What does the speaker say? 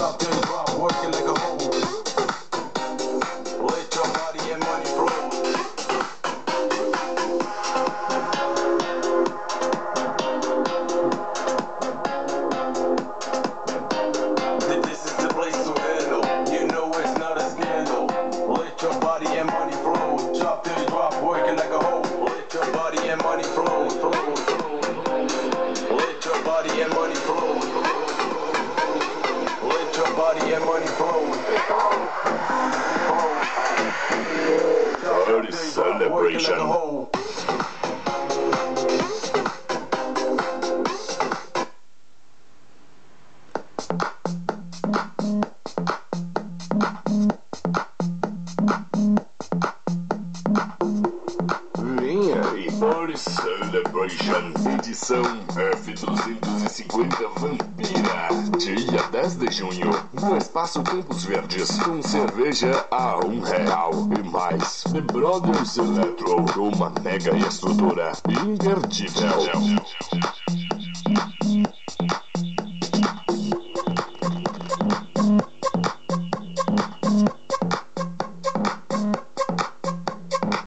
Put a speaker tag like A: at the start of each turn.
A: Drop till you drop, working like a hoe. Let your body and money flow. This is the place to handle. You know it's not a scandal. Let your body and money flow. Drop till you drop, working like a hoe. Let your body and money flow. Let your body and money flow. Let your body and money flow.
B: Party celebration. Vem aí, Party Celebration, edição F250 Vampira, dia 10 de junho, no Espaço Campos Verdes, com cerveja a R$1 e mais The Brothers Electro, uma mega estrutura imperdível.